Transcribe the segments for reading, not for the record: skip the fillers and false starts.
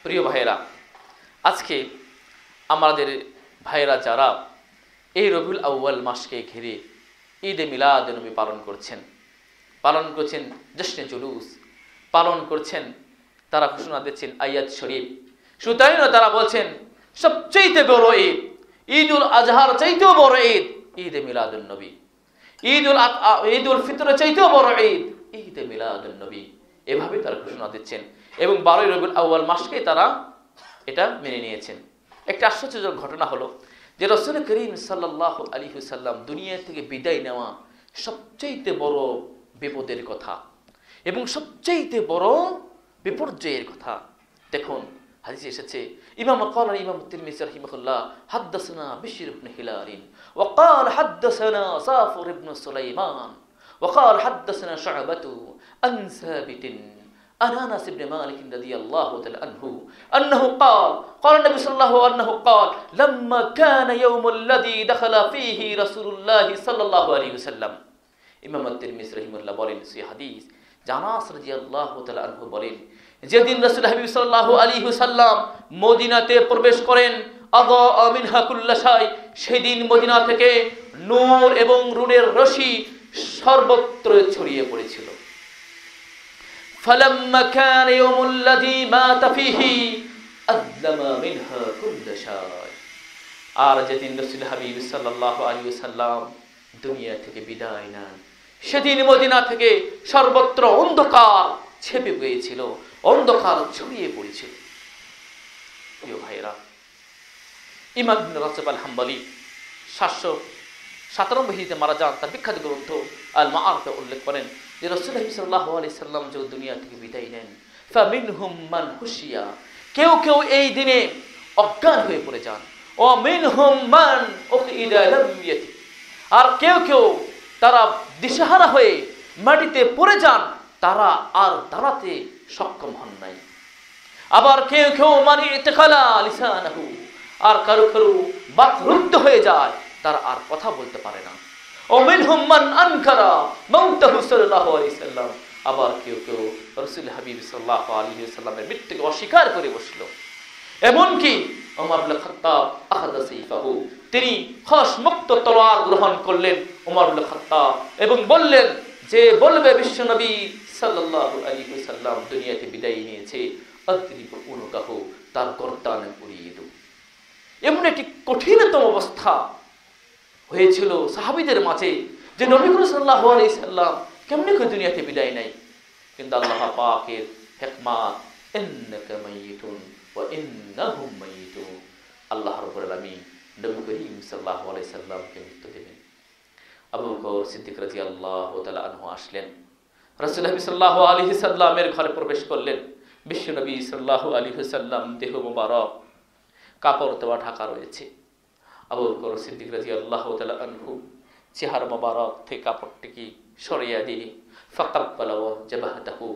প্রিয় ভাইয়েরা, আজকে আমাদের ভাইয়েরা যারা এই রবিউল আউয়াল মাসকে ঘিরে ঈদে মিলাদ নবী পালন করছেন জশ্নে জুলুস পালন করছেন, তারা ঘোষণা দিচ্ছেন আয়াত শরীফ। শুধু তাই নয়, তারা বলছেন সবচেয়ে বড় ঈদ, ঈদুল আজহার চাইতেও বড় ঈদ ঈদে মিলাদুন নবী, ঈদুল ফিতরের চাইতেও বড় ঈদ ঈদে মিলাদুন নবী। এভাবে তারা ঘোষণা দিচ্ছেন এবং 12 রবিউল আউয়াল মাসকে তারা এটা মেনে নিয়েছেন। একটা আশ্চর্যজনক ঘটনা হলো যে রাসূল করিম সাল্লাল্লাহু আলাইহি ওয়াসাল্লাম দুনিয়া থেকে বিদায় নেওয়া সবচেয়ে বড় বিপদের কথা এবং সবচেয়ে বড় বিপর্যয়ের কথা। দেখুন হাদিসে এসেছে, ইমাম তিরমিজি রাহিমাহুল্লাহ হাদাসানা বিশর ইবনে হিলাল ওয়া ক্বাল হাদাসানা সাফর ইবনে সুলাইমান ওয়া ক্বাল হাদাসানা শুআবাতু আন সাবিতিন عن أنس بن مالك رضي الله تعالى عنه أنه قال النبي صلى الله عليه وسلم قال لما كان يوم الذي دخل فيه رسول الله صلى الله عليه وسلم। ইমাম তিরমিজি রাহিমাহুল্লাহ বলেন সেই হাদিস, আনাস রাদিয়াল্লাহু তাআলা আনহু বলেন, যেদিন রাসূল হাবিব সাল্লাল্লাহু আলাইহি ওয়াসাল্লাম মদিনাতে প্রবেশ করেন, আগা মিনহা কুল্লা শাই, সেদিন মদিনা থেকে নূর এবং নূরের রশি সর্বত্র ছড়িয়ে পড়েছিল। فلما كان يوم الذي مات فيه أظلم منها كل شيء। আর যেদিন রাসূল হাবিব সাল্লাল্লাহু আলাইহি ওয়াসাল্লাম দুনিয়া থেকে বিদায় নেন, সেদিন মদিনা থেকে সর্বত্র অন্ধকার ছেপে গিয়েছিল, অন্ধকার ছড়িয়ে পড়েছিল। প্রিয় ভাইরা, ইমাম ইবনে রাজব আল হাম্বলি 797 হিজরিতে মারা যান। তার বিখ্যাত গ্রন্থ আল মাআরিফে উল্লেখ করেন যে রাসূলুল্লাহ সাল্লাল্লাহু আলাইহি সাল্লাম যে দুনিয়া থেকে বিদায় নেন, ফামিনহুম মান হুশিয়া, কেউ কেউ এই দিনে অজ্ঞান হয়ে পড়ে যান, ও মিনহুম মান উকিদা লাম ইয়াতি, আর কেউ কেউ তারা দিশাহারা হয়ে মাটিতে পড়ে যান, তারা আর দাঁড়াতে সক্ষম হন নাই। আবার কেউ কেউ মানে ইতকালা লিসানাহু, আর কারো কারো বাকরুদ্ধ হয়ে যায়, তারা আর কথা বলতে পারে না। ও মিনহুম মান আনকারা মাউতাহু সাল্লাল্লাহু আলাইহি সাল্লাম, আবার কেউ কেউ রাসূল হাবিব সাল্লাল্লাহু আলাইহি সাল্লামের মৃত্যুকে অস্বীকার করে বসলো। এমনকি ওমর ইবনে খাত্তাব আখাযা সাইফাহু, তিনি খশমুক্ত তলোয়ার গ্রহণ করলেন ওমর ইবনে খাত্তাব, এবং বললেন যে বলবে বিশ্বনবী সাল্লাল্লাহু আলাইহি সাল্লাম দুনিয়াতে বিদায় নিয়েছে, আদরিবু উনুকাহু, তার গর্দান উড়িয়ে দাও। এমন একটি কঠিনতম অবস্থা হয়েছিল সাহাবীদের মাঝে যে নবী করিম সাল্লাল্লাহু আলাইহি সাল্লাম কেমনে করে দুনিয়াতে বিদায় নেয়। কিন্তু আল্লাহ পাকের হিকমত, ইন্নাকা মাইয়িতুন ওয়া ইন্নাহুম মাইয়িতুন, আল্লাহ রাব্বুল আলামিন নবী করিম সাল্লাল্লাহু আলাইহি সাল্লামকে মৃত্যু দেবেন। আবু বকর সিদ্দিক রাদিয়াল্লাহু তাআলা আনহু আসলেন, রাসূলুল্লাহ সাল্লাল্লাহু আলাইহি সাল্লামের ঘরে প্রবেশ করলেন। বিশ্বনবী সাল্লাল্লাহু আলাইহি সাল্লাম দেহ মোবারক কাপড় দেওয়া ঢাকা রয়েছে। আবু বকর সিদ্দিক রাদিয়াল্লাহু তাআলা আনহু চেহারা মোবারক থেকে কাপড়টিকে সরিয়ে দিয়ে ফাকাব্বালা জাবাহাতাহু,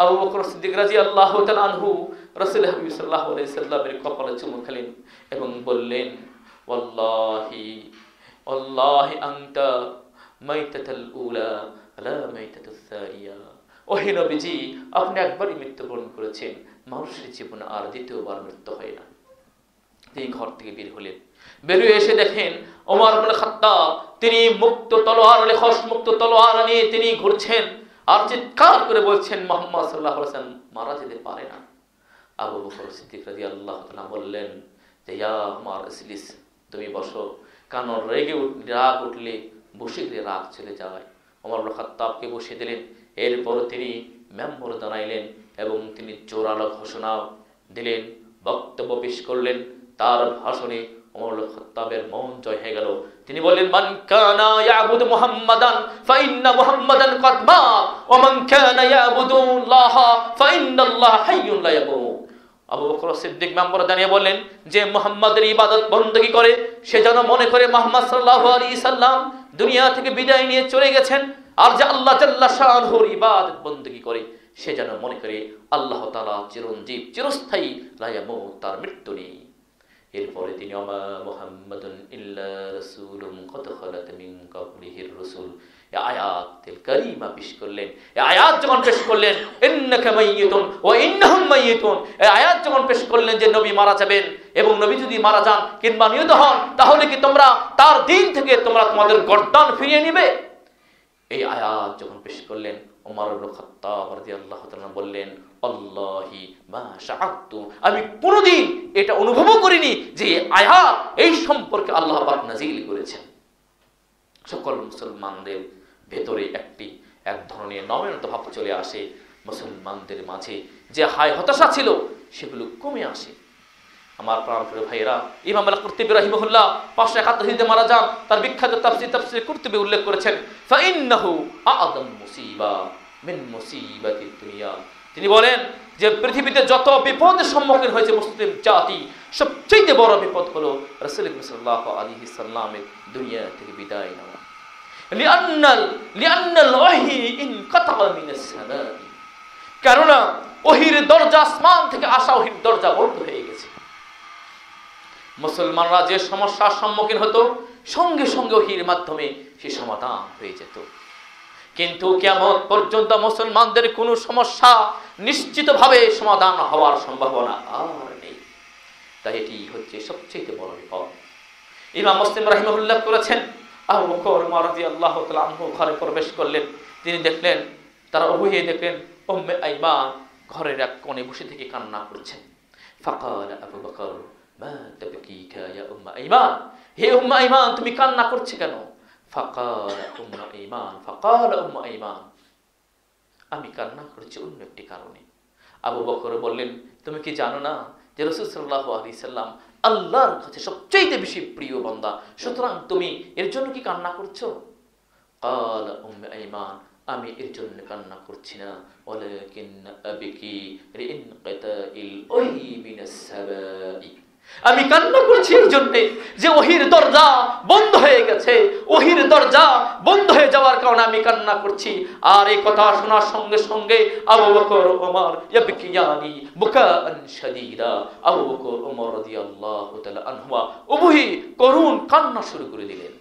আবু বকর সিদ্দিক রাদিয়াল্লাহু তাআলা আনহু রাসূল হাবিব সাল্লাল্লাহু আলাইহি সাল্লামের কপালে চুমু খেলেন এবং বললেন, ওয়াল্লাহি ওয়াল্লাহি আনতা মাইতাতুল উলা লা মাইতাতুস সারিয়া, ওহে নবীজি, আপনি একবারই মৃত্যুবরণ করেছেন, মানুষের জীবনে আর দ্বিতীয়বার মৃত্যু হয় না। তিনি ঘর থেকে বের হলেন, বেরিয়ে এসে দেখেন ওমর ইবনে খাত্তাব তিনি মুক্ত তলোয়ার, লেখস মুক্ত তলোয়ার নিয়ে তিনি ঘুরছেন আর চিৎকার করে বলছেন মুহাম্মদ সাল্লাল্লাহু আলাইহি ওয়াসাল্লাম মারা যেতে পারে না। আবু বকর সিদ্দিক রাদিয়াল্লাহু তাআলা বললেন যে ইয়া উমর ইসলিস, তুমি বসো, কারণ রাগ উঠলে বসে গেলে রাগ চলে যায়। ওমর ইবনে খাত্তাবকে বসিয়ে দিলেন। এরপর তিনি মেম্বর দাঁড়াইলেন এবং তিনি জোরালো ঘোষণা দিলেন, বক্তব্য পেশ করলেন। তার ভাষণে ওমর ইবনে খাত্তাবের মন জয় হয়ে গেল। তিনি বললেন, মান কানা ইয়াবুদু মুহাম্মাদান ফাইন্না মুহাম্মাদান কাদ মাত ওয়া মান কানা ইয়াবুদু আল্লাহ ফাইন্নাল্লাহা হাইয়ুন লা ইয়ামুত। আবু বকর সিদ্দিক মেম্বর দাঁড়িয়ে বললেন যে মুহাম্মাদের ইবাদত বندگی করে সে যেন মনে করে মুহাম্মদ সাল্লাল্লাহু আলাইহি সাল্লাম দুনিয়া থেকে বিদায় নিয়ে চলে গেছেন, আর যে আল্লাহ জাল্লা শাআনুহুর ইবাদত বندگی করে সে যেন মনে করে আল্লাহ তাআলা চিরঞ্জীব, চিরস্থায়ী, লা ইয়ামুত, তার মৃত্যু নেই। এরপরে তিনি ওমা মুহাম্মাদুন ইল্লা রাসূলুন কদ খালাত মিন ক্বাবলিহির রাসূল, আয়াতুল কারীমা পেশ করলেন। এই আয়াত যখন পেশ করলেন, ইন্নাকা মাইয়িতুন ওয়া ইন্নাহুম মাইয়িতুন, এই আয়াত যখন পেশ করলেন যে নবী মারা যাবেন, এবং নবী যদি মারা যান কিংবা নিহত হন, তাহলে কি তোমরা তার দিন থেকে তোমরা তোমাদের গর্দান ফিরিয়ে নিবে? এই আয়াত যখন পেশ করলেন, ওমর ইবনে খাত্তাব রাদিয়াল্লাহু তাআলা বললেন, আল্লাহি মা শাআতু, আমি কোনোদিন এটা অনুভবও করিনি যে আয়াত এই সম্পর্কে আল্লাহ পাক নাযিল করেছেন। সকল মুসলমানদের ভেতরে এক ধরনের নমনীয়তা ভাব চলে আসে। মুসলমানদের মাঝে যে হায় হতাশা ছিল সেগুলো কমে আসে। আমার প্রাণপ্রিয় ভাইয়েরা, ইমাম আল কুরতুবী রাহিমাহুল্লাহ 571 হিজরিতে মারা যান। তার বিখ্যাত তাফসীর কুরতুবী উল্লেখ করেছেন, ফাইন্নাহু আ'যাম মুসিবা মিন মুসিবাতিদ দুনিয়া। তিনি বলেন যে পৃথিবীতে যত বিপদের সম্মুখীন হয়েছে মুসলিম জাতি, সবচেয়ে বড় বিপদ হলো রাসূল সাল্লাল্লাহু আলাইহি সাল্লামের দুনিয়া থেকে বিদায় নেওয়া। লিআন্নাল ওয়াহী ইনকাতা মিনাস সামাই, কারণ ওহীর দরজা, আসমান থেকে আসা ওহীর দরজা বন্ধ হয়ে গেছে। মুসলমানরা যে সমস্যার সম্মুখীন হতো, সঙ্গে সঙ্গে ওহীর মাধ্যমে সে সমাধান হয়ে যেত। কিন্তু কিয়ামত পর্যন্ত মুসলমানদের কোনো সমস্যা নিশ্চিতভাবে সমাধান হওয়ার সম্ভাবনা আর নেই। তাই এটি হচ্ছে সবচেয়ে বড় বিপদ। ইমাম মুসলিম রাহিমাহুল্লাহ করেছেন, আবু বকর রাদিয়াল্লাহু তাআলা আনহু ঘরে প্রবেশ করলেন। তিনি দেখলেন, তারা উভয়ে দেখলেন উম্মে আইমান ঘরের এক কোণে বসে থেকে কান্না করছেন। ফাকাল আবু বকর, মা তাবকিকা ইয়া উম্মে আইমান, হে উম্মে আইমান তুমি কান্না করছো কেন? ফাকাল উম্মে আইমান, আমি কান্না করেছি অন্য একটি কারণে। আবু বকর বললেন, তুমি কি জানো না যে রাসূল সাল্লাল্লাহু আলাইহি সাল্লাম আল্লাহর কাছে সবচেয়ে বেশি প্রিয় বান্দা, সুতরাং তুমি এর জন্য কি কান্না করছো? ক্বালা উম্মে আইমান, আমি এর জন্য কান্না করছি না, ওয়ালাকিন আবকি লিইনকিতাইল ওহী মিনাস সামাই, আমি কান্না করছি এই জন্যে যে ওহীর দরজা বন্ধ হয়ে গেছে। ওহীর দরজা বন্ধ হয়ে যাওয়ার কারণে আমি কান্না করছি। আর এই কথা শোনার সঙ্গে সঙ্গে আবু বকর ওমর ইয়াবকিয়ানি বুকাআন শাদীদা, আবু বকর ওমর রাদিয়াল্লাহু তাআলা আনহুমা উভয়ই করুণ কান্না শুরু করে দিলেন।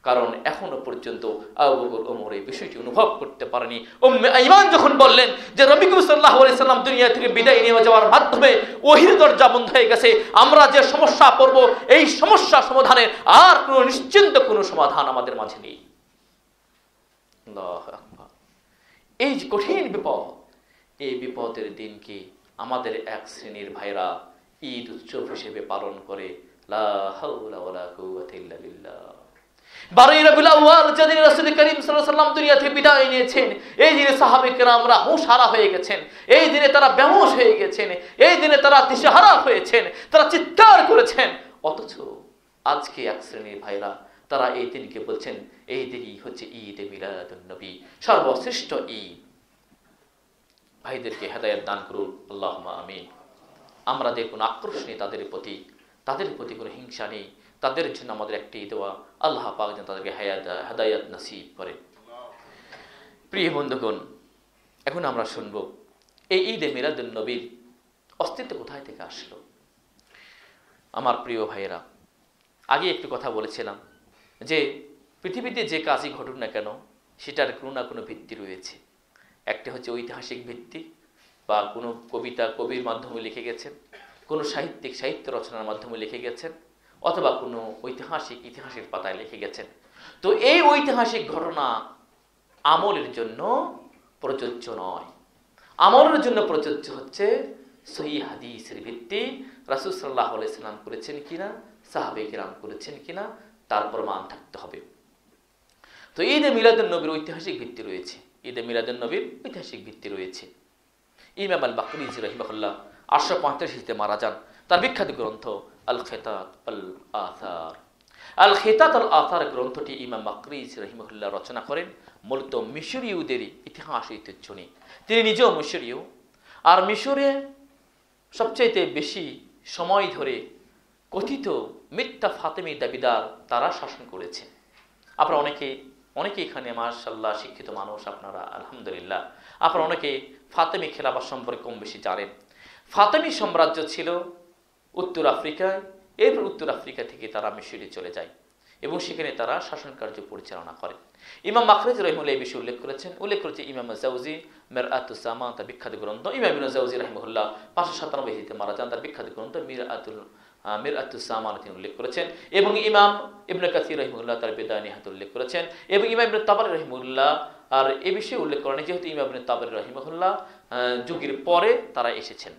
কারণ এখনো পর্যন্ত আবু বকর ওমর এই বিষয়টি অনুভব করতে পারেনি। উম্মে আইমান যখন বললেন যে নবী সাল্লাল্লাহু আলাইহি সাল্লাম দুনিয়া থেকে বিদায় নিয়ে যাওয়ার মাধ্যমে ওহীর দরজা বন্ধ হয়ে গেছে, আমরা যে সমস্যা পড়ব, এই সমস্যা সমাধানের আর কোনো নিশ্চিন্ত কোনো সমাধান আমাদের মাঝে নেই। আল্লাহু আকবার। এই যে কঠিন বিপদ, এই বিপদের দিনকে আমাদের এক শ্রেণীর ভাইরা ঈদ উৎসব হিসেবে পালন করে। লা হাওলা ওয়ালা কুওয়াতা ইল্লা বিল্লাহ। 12 রবিউল আউয়াল যেদিন রাসূল করিম সাল্লাল্লাহু আলাইহি ওয়াসাল্লাম দুনিয়া থেকে বিদায় নিয়েছেন, এই দিনে সাহাবায়ে কেরামরা হুঁশহারা হয়ে গেছেন, এই দিনে তারা বেহুঁশ হয়ে গেছেন, এই দিনে তারা দিশেহারা হয়েছেন, তারা চিৎকার করেছেন। অথচ আজকে এক শ্রেণীর ভাইরা তারা এই দিনকে বলছেন এই দিনই হচ্ছে ঈদ মিলাদুন নবী, সর্বশ্রেষ্ঠ ঈদ। ভাইদেরকে হেদায়েত দান করুন, আল্লাহুম্মা আমিন। আমরা যে কোনো আক্রোশ নেই তাদের প্রতি কোনো হিংসা নেই। তাদের জন্য আমাদের একটি দোয়া, আল্লাহ পাক যেন তাদেরকে হেদায়েত নসিব করে। প্রিয় বন্ধুগণ, এখন আমরা শুনব এই ঈদে মিলাদুন নবীর অস্তিত্ব কোথায় থেকে আসলো। আমার প্রিয় ভাইয়েরা, আগে একটু কথা বলেছিলাম যে পৃথিবীতে যে কাজই ঘটুক না কেন সেটার কোনো না কোনো ভিত্তি রয়েছে। একটা হচ্ছে ঐতিহাসিক ভিত্তি, বা কোনো কবিতা কবির মাধ্যমে লিখে গেছেন, কোনো সাহিত্য রচনার মাধ্যমে লিখে গেছেন, অথবা কোনো ইতিহাসের পাতায় লিখে গেছেন। তো এই ঐতিহাসিক ঘটনা আমলের জন্য প্রযোজ্য নয়। আমলের জন্য প্রযোজ্য হচ্ছে সহিহ হাদিসের ভিত্তি, রাসূল সাল্লাল্লাহু আলাইহি সাল্লাম করেছেন কিনা, সাহাবায়ে কেরাম করেছেন কিনা, তার প্রমাণ থাকতে হবে। তো ঈদে মিলাদুন নবীর ঐতিহাসিক ভিত্তি রয়েছে। ইমাম আল বাকরিজি রাহিমাহুল্লাহ 885 হিজরিতে মারা যান। তার বিখ্যাত গ্রন্থ আল খিতাত আল আথার গ্রন্থটি ইমাম বাকরিজি রাহিমাহুল্লাহ রচনা করেন মূলত মিশরীয়দেরই ইতিহাস ঐতিহ্য নিয়ে। তিনি নিজেও মিশরীয়, আর মিশরে সবচাইতে বেশি সময় ধরে কথিত মিথ্যা ফাতেমি দাবিদার তারা শাসন করেছেন। আপনারা অনেকে এখানে মাশাআল্লাহ শিক্ষিত মানুষ, আপনারা আলহামদুলিল্লাহ, আপনারা অনেকে ফাতেমি খেলাফত সম্পর্কে কম বেশি জানেন। ফাতেমি সাম্রাজ্য ছিল উত্তর আফ্রিকায়, এরপর উত্তর আফ্রিকা থেকে তারা মিশরে চলে যায়। এবং সেখানে তারা শাসন কার্য পরিচালনা করে। ইমাম মাখরিজি রাহিমাহুল্লাহ এই বিষয়ে উল্লেখ করেছে ইমাম জাওজি মিরআতুস সামা তার বিখ্যাত গ্রন্থ। ইমাম ইবনে জাওজি রাহিমাহুল্লাহ 597 হিজরিতে মারা যান, তার বিখ্যাত গ্রন্থ মিরআতুস সামা তিনি উল্লেখ করেছেন। এবং ইমাম ইবনে কাসির রাহিমাহুল্লাহ তার বিদায় নিহাত উল্লেখ করেছেন। এবং ইমাম ইবনে তাবারি রাহিমাহুল্লাহ আর এই বিষয়ে উল্লেখ করেন, যেহেতু ইমাম ইবনে তাবারি রাহিমাহুল্লাহ যুগের পরে তারা এসেছেন।